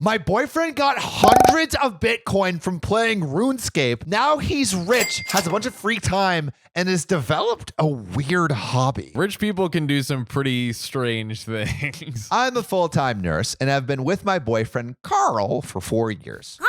My boyfriend got hundreds of Bitcoin from playing RuneScape. Now he's rich, has a bunch of free time, and has developed a weird hobby. Rich people can do some pretty strange things. I'm a full-time nurse and have been with my boyfriend, Carl, for 4 years.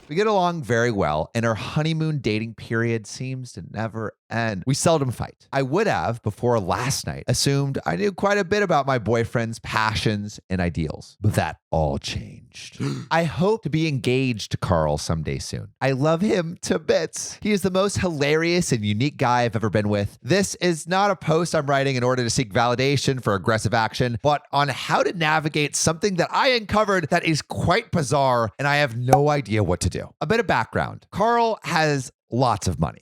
We get along very well, and our honeymoon dating period seems to never end. We seldom fight. I would have, before last night, assumed I knew quite a bit about my boyfriend's passions and ideals, but that all changed. I hope to be engaged to Carl someday soon. I love him to bits. He is the most hilarious and unique guy I've ever been with. This is not a post I'm writing in order to seek validation for aggressive action, but on how to navigate something that I uncovered that is quite bizarre, and I have no idea what to do. A bit of background. Carl has lots of money.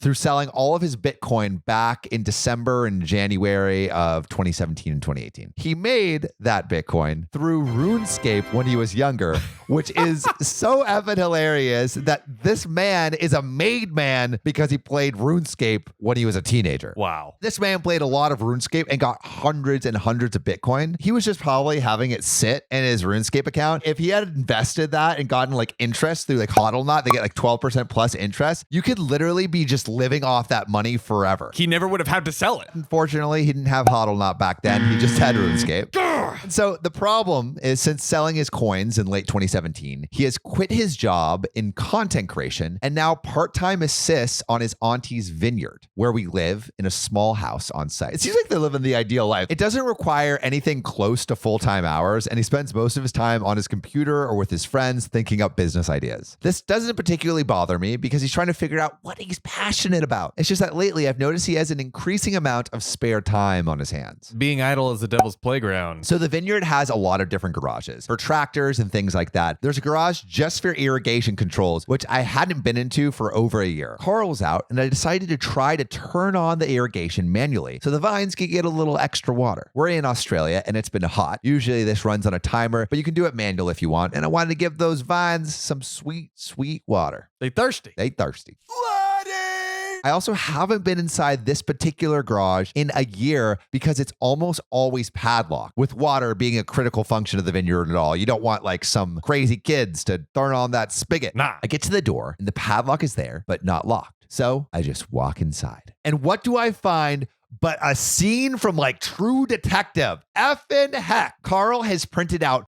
Through selling all of his Bitcoin back in December and January of 2017 and 2018. He made that Bitcoin through RuneScape when he was younger, which is so effing hilarious that this man is a made man because he played RuneScape when he was a teenager. Wow. This man played a lot of RuneScape and got hundreds and hundreds of Bitcoin. He was just probably having it sit in his RuneScape account. If he had invested that and gotten like interest through like HODL, they get like 12% plus interest. You could literally be just living off that money forever. He never would have had to sell it. Unfortunately, he didn't have HODL back then. He just had RuneScape. And so the problem is, since selling his coins in late 2017, he has quit his job in content creation and now part-time assists on his auntie's vineyard, where we live in a small house on site. It seems like they're living the ideal life. It doesn't require anything close to full-time hours, and he spends most of his time on his computer or with his friends thinking up business ideas. This doesn't particularly bother me because he's trying to figure out what he's passionate about. It's just that lately I've noticed he has an increasing amount of spare time on his hands. Being idle is the devil's playground. So the vineyard has a lot of different garages for tractors and things like that. There's a garage just for irrigation controls, which I hadn't been into for over a year. Carl was out and I decided to try to turn on the irrigation manually so the vines could get a little extra water. We're in Australia and it's been hot. Usually this runs on a timer, but you can do it manual if you want. And I wanted to give those vines some sweet, sweet water. They thirsty. I also haven't been inside this particular garage in a year because it's almost always padlocked, with water being a critical function of the vineyard at all. You don't want like some crazy kids to turn on that spigot. Nah. I get to the door and the padlock is there, but not locked. So I just walk inside. And what do I find but a scene from like True Detective? Effing heck. Carl has printed out